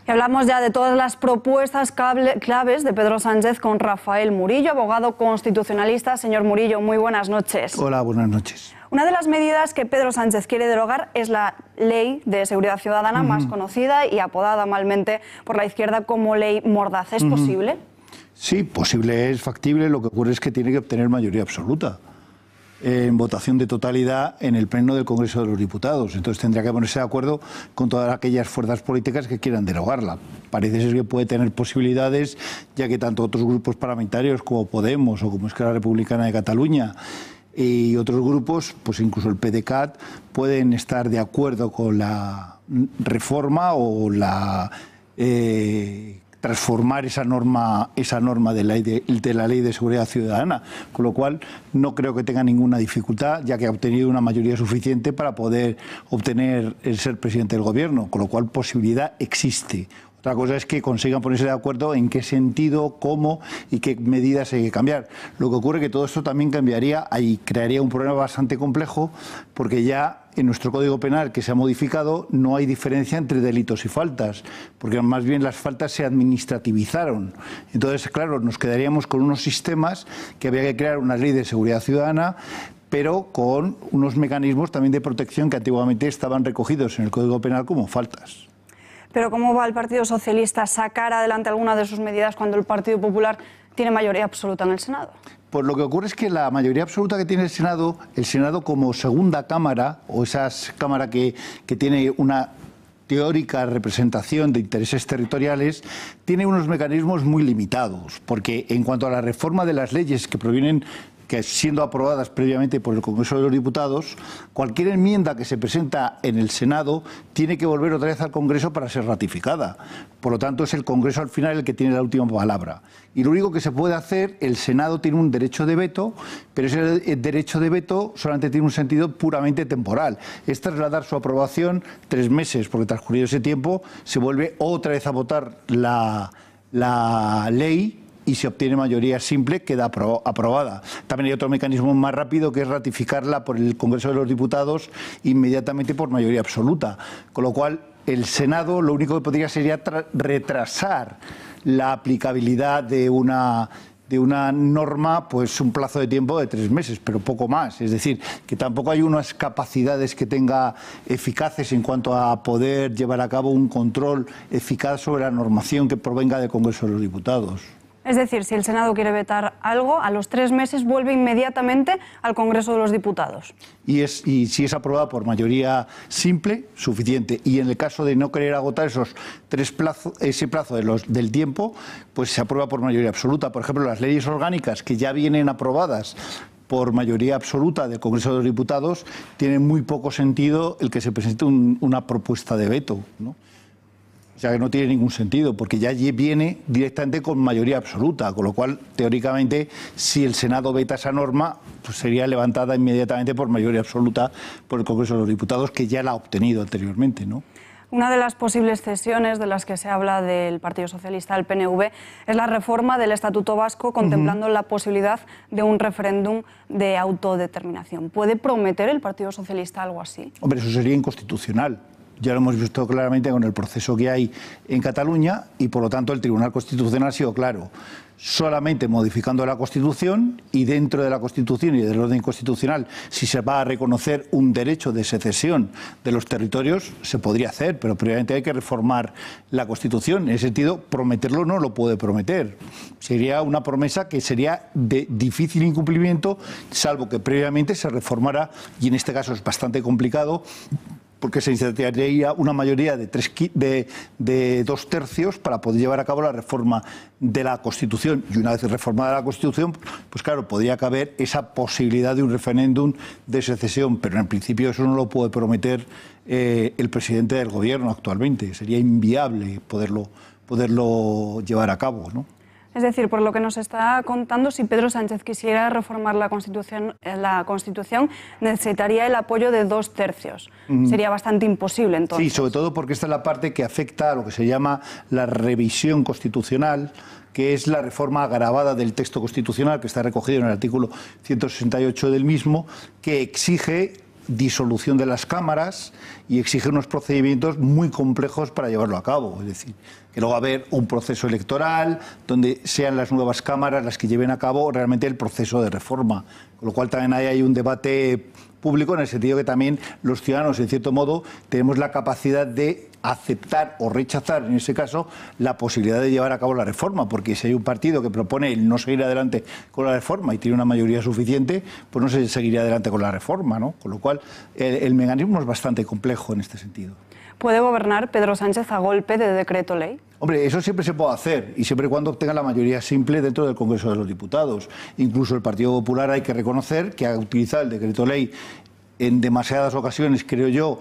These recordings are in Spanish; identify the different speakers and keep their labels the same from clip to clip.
Speaker 1: Y hablamos ya de todas las propuestas claves de Pedro Sánchez con Rafael Murillo, abogado constitucionalista. Señor Murillo, muy buenas noches.
Speaker 2: Hola, buenas noches.
Speaker 1: Una de las medidas que Pedro Sánchez quiere derogar es la Ley de Seguridad Ciudadana, más conocida y apodada malmente por la izquierda como Ley Mordaza. ¿Es posible?
Speaker 2: Sí, posible, es factible. Lo que ocurre es que tiene que obtener mayoría absoluta en votación de totalidad en el Pleno del Congreso de los Diputados. Entonces tendría que ponerse de acuerdo con todas aquellas fuerzas políticas que quieran derogarla. Parece ser que puede tener posibilidades, ya que tanto otros grupos parlamentarios como Podemos o como Esquerra Republicana de Cataluña y otros grupos, pues incluso el PDeCAT, pueden estar de acuerdo con la reforma o la transformar esa norma de la Ley de Seguridad Ciudadana, con lo cual no creo que tenga ninguna dificultad, ya que ha obtenido una mayoría suficiente para poder obtener el ser presidente del Gobierno, con lo cual posibilidad existe. Otra cosa es que consigan ponerse de acuerdo en qué sentido, cómo y qué medidas hay que cambiar. Lo que ocurre es que todo esto también cambiaría y crearía un problema bastante complejo, porque ya en nuestro Código Penal, que se ha modificado, no hay diferencia entre delitos y faltas, porque más bien las faltas se administrativizaron. Entonces, claro, nos quedaríamos con unos sistemas que había que crear una ley de seguridad ciudadana, pero con unos mecanismos también de protección que antiguamente estaban recogidos en el Código Penal como faltas.
Speaker 1: Pero ¿cómo va el Partido Socialista a sacar adelante alguna de sus medidas cuando el Partido Popular tiene mayoría absoluta en el Senado?
Speaker 2: Pues lo que ocurre es que la mayoría absoluta que tiene el Senado como segunda cámara, o esa cámara que tiene una teórica representación de intereses territoriales, tiene unos mecanismos muy limitados, porque en cuanto a la reforma de las leyes que provienen, que siendo aprobadas previamente por el Congreso de los Diputados, cualquier enmienda que se presenta en el Senado tiene que volver otra vez al Congreso para ser ratificada. Por lo tanto, es el Congreso al final el que tiene la última palabra. Y lo único que se puede hacer, el Senado tiene un derecho de veto, pero ese derecho de veto solamente tiene un sentido puramente temporal. Es trasladar su aprobación 3 meses, porque transcurrido ese tiempo se vuelve otra vez a votar la ley, y si obtiene mayoría simple queda aprobada. También hay otro mecanismo más rápido, que es ratificarla por el Congreso de los Diputados inmediatamente por mayoría absoluta. Con lo cual, el Senado lo único que podría sería retrasar la aplicabilidad de una norma, pues un plazo de tiempo de 3 meses, pero poco más. Es decir, que tampoco hay unas capacidades que tenga eficaces en cuanto a poder llevar a cabo un control eficaz sobre la normación que provenga del Congreso de los Diputados.
Speaker 1: Es decir, si el Senado quiere vetar algo, a los 3 meses vuelve inmediatamente al Congreso de los Diputados.
Speaker 2: Y si es aprobada por mayoría simple, suficiente. Y en el caso de no querer agotar ese plazo del tiempo, pues se aprueba por mayoría absoluta. Por ejemplo, las leyes orgánicas que ya vienen aprobadas por mayoría absoluta del Congreso de los Diputados, tienen muy poco sentido el que se presente una propuesta de veto, ¿no? O sea que no tiene ningún sentido, porque ya viene directamente con mayoría absoluta, con lo cual, teóricamente, si el Senado veta esa norma, pues sería levantada inmediatamente por mayoría absoluta por el Congreso de los Diputados, que ya la ha obtenido anteriormente, ¿no?
Speaker 1: Una de las posibles cesiones de las que se habla del Partido Socialista al PNV es la reforma del Estatuto Vasco, contemplando la posibilidad de un referéndum de autodeterminación. ¿Puede prometer el Partido Socialista algo así?
Speaker 2: Hombre, eso sería inconstitucional. Ya lo hemos visto claramente con el proceso que hay en Cataluña y, por lo tanto, el Tribunal Constitucional ha sido claro. Solamente modificando la Constitución y dentro de la Constitución y del orden constitucional, si se va a reconocer un derecho de secesión de los territorios, se podría hacer, pero previamente hay que reformar la Constitución. En ese sentido, prometerlo no lo puede prometer. Sería una promesa que sería de difícil incumplimiento, salvo que previamente se reformara, y en este caso es bastante complicado, porque se necesitaría una mayoría de 2/3 para poder llevar a cabo la reforma de la Constitución. Y una vez reformada la Constitución, pues claro, podría caber esa posibilidad de un referéndum de secesión, pero en principio eso no lo puede prometer el presidente del Gobierno actualmente. Sería inviable poderlo llevar a cabo, ¿no?
Speaker 1: Es decir, por lo que nos está contando, si Pedro Sánchez quisiera reformar la Constitución necesitaría el apoyo de 2/3. Sería bastante imposible, entonces.
Speaker 2: Sí, sobre todo porque esta es la parte que afecta a lo que se llama la revisión constitucional, que es la reforma agravada del texto constitucional, que está recogido en el artículo 168 del mismo, que exige disolución de las cámaras y exige unos procedimientos muy complejos para llevarlo a cabo. Es decir, que luego va a haber un proceso electoral donde sean las nuevas cámaras las que lleven a cabo realmente el proceso de reforma. Con lo cual también hay un debate público en el sentido que también los ciudadanos, en cierto modo, tenemos la capacidad de aceptar o rechazar, en ese caso, la posibilidad de llevar a cabo la reforma, porque si hay un partido que propone el no seguir adelante con la reforma y tiene una mayoría suficiente, pues no se seguiría adelante con la reforma, ¿no? Con lo cual, el mecanismo es bastante complejo en este sentido.
Speaker 1: ¿Puede gobernar Pedro Sánchez a golpe de decreto ley?
Speaker 2: Hombre, eso siempre se puede hacer, y siempre y cuando obtenga la mayoría simple dentro del Congreso de los Diputados. Incluso el Partido Popular, hay que reconocer que ha utilizado el decreto ley en demasiadas ocasiones, creo yo,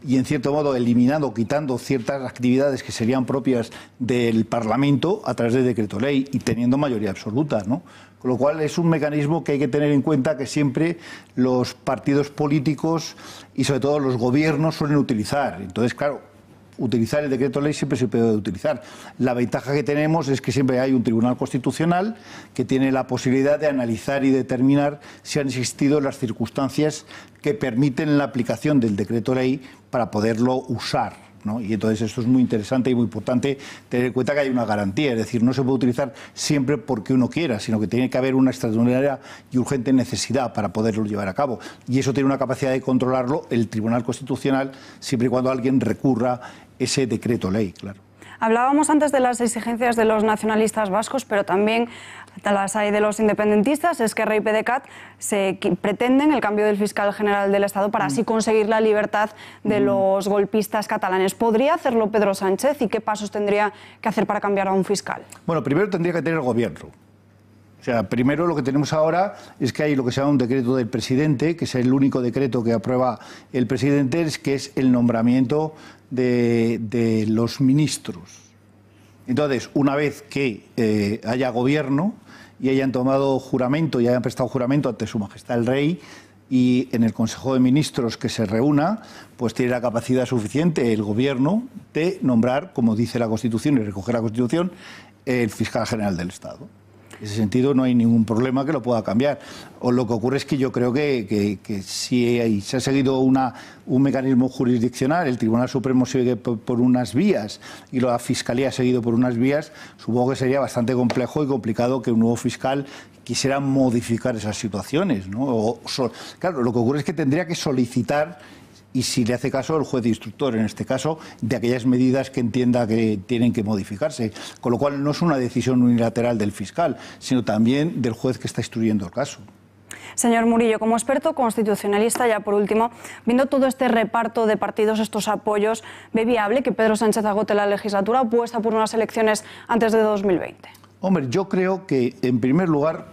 Speaker 2: y en cierto modo eliminando, quitando ciertas actividades que serían propias del Parlamento a través del decreto ley y teniendo mayoría absoluta, ¿no? Con lo cual es un mecanismo que hay que tener en cuenta que siempre los partidos políticos y sobre todo los gobiernos suelen utilizar. Entonces, claro, utilizar el decreto ley siempre se puede utilizar. La ventaja que tenemos es que siempre hay un Tribunal Constitucional que tiene la posibilidad de analizar y determinar si han existido las circunstancias que permiten la aplicación del decreto ley para poderlo usar, ¿no? Y entonces esto es muy interesante y muy importante tener en cuenta que hay una garantía, es decir, no se puede utilizar siempre porque uno quiera, sino que tiene que haber una extraordinaria y urgente necesidad para poderlo llevar a cabo. Y eso tiene una capacidad de controlarlo el Tribunal Constitucional siempre y cuando alguien recurra ese decreto ley, claro.
Speaker 1: Hablábamos antes de las exigencias de los nacionalistas vascos, pero también las hay de los independentistas. Esquerra y PDeCAT pretenden el cambio del fiscal general del Estado para así conseguir la libertad de los golpistas catalanes. ¿Podría hacerlo Pedro Sánchez y qué pasos tendría que hacer para cambiar a un fiscal?
Speaker 2: Bueno, primero tendría que tener el gobierno. O sea, primero lo que tenemos ahora es que hay lo que se llama un decreto del presidente, que es el único decreto que aprueba el presidente, que es el nombramiento de los ministros. Entonces, una vez que haya gobierno y hayan tomado juramento y hayan prestado juramento ante Su Majestad el Rey, y en el Consejo de Ministros que se reúna, pues tiene la capacidad suficiente el gobierno de nombrar, como dice la Constitución y recoger la Constitución, el fiscal general del Estado. En ese sentido no hay ningún problema que lo pueda cambiar. O lo que ocurre es que yo creo que si se ha seguido un mecanismo jurisdiccional, el Tribunal Supremo sigue por unas vías y la Fiscalía ha seguido por unas vías, supongo que sería bastante complejo y complicado que un nuevo fiscal quisiera modificar esas situaciones, ¿no? Claro, lo que ocurre es que tendría que solicitar, y si le hace caso el juez instructor, en este caso, de aquellas medidas que entienda que tienen que modificarse. Con lo cual no es una decisión unilateral del fiscal, sino también del juez que está instruyendo el caso.
Speaker 1: Señor Murillo, como experto constitucionalista, ya por último, viendo todo este reparto de partidos, estos apoyos, ¿ve viable que Pedro Sánchez agote la legislatura o apuesta por unas elecciones antes de 2020?
Speaker 2: Hombre, yo creo que, en primer lugar,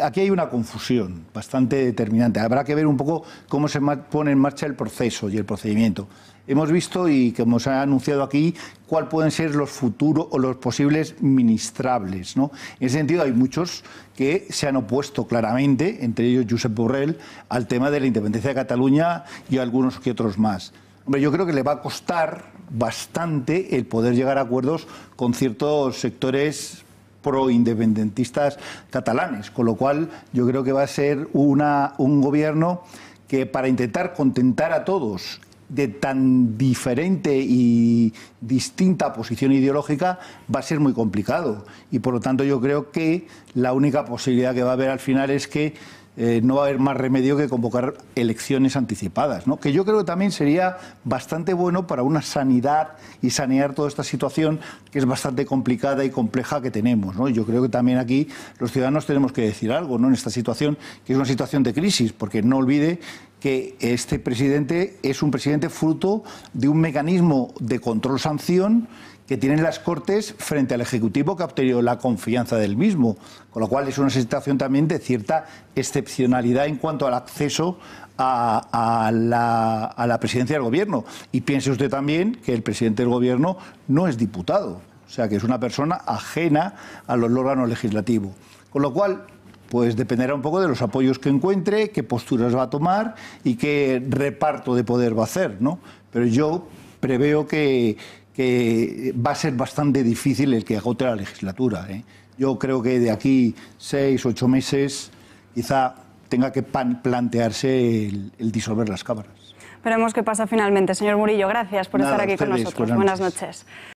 Speaker 2: aquí hay una confusión bastante determinante. Habrá que ver un poco cómo se pone en marcha el proceso y el procedimiento. Hemos visto, y como se ha anunciado aquí, cuáles pueden ser los futuros o los posibles ministrables, ¿no? En ese sentido, hay muchos que se han opuesto claramente, entre ellos Josep Borrell, al tema de la independencia de Cataluña y algunos que otros más. Hombre, yo creo que le va a costar bastante el poder llegar a acuerdos con ciertos sectores pro-independentistas catalanes, con lo cual yo creo que va a ser un gobierno que, para intentar contentar a todos de tan diferente y distinta posición ideológica, va a ser muy complicado. Y por lo tanto yo creo que la única posibilidad que va a haber al final es que no va a haber más remedio que convocar elecciones anticipadas, ¿no? Que yo creo que también sería bastante bueno para una sanidad y sanear toda esta situación que es bastante complicada y compleja que tenemos, ¿no? Yo creo que también aquí los ciudadanos tenemos que decir algo, ¿no? En esta situación, que es una situación de crisis, porque no olvide que este presidente es un presidente fruto de un mecanismo de control-sanción que tienen las Cortes frente al Ejecutivo, que ha obtenido la confianza del mismo, con lo cual es una situación también de cierta excepcionalidad en cuanto al acceso a la presidencia del Gobierno. Y piense usted también que el presidente del Gobierno no es diputado, o sea que es una persona ajena a los órganos legislativos. Con lo cual, pues dependerá un poco de los apoyos que encuentre, qué posturas va a tomar y qué reparto de poder va a hacer, ¿no? Pero yo preveo que va a ser bastante difícil el que agote la legislatura, ¿eh? Yo creo que de aquí 6 o 8 meses quizá tenga que plantearse el disolver las cámaras.
Speaker 1: Veremos qué pasa finalmente. Señor Murillo, gracias por estar aquí con nosotros. Buenas noches.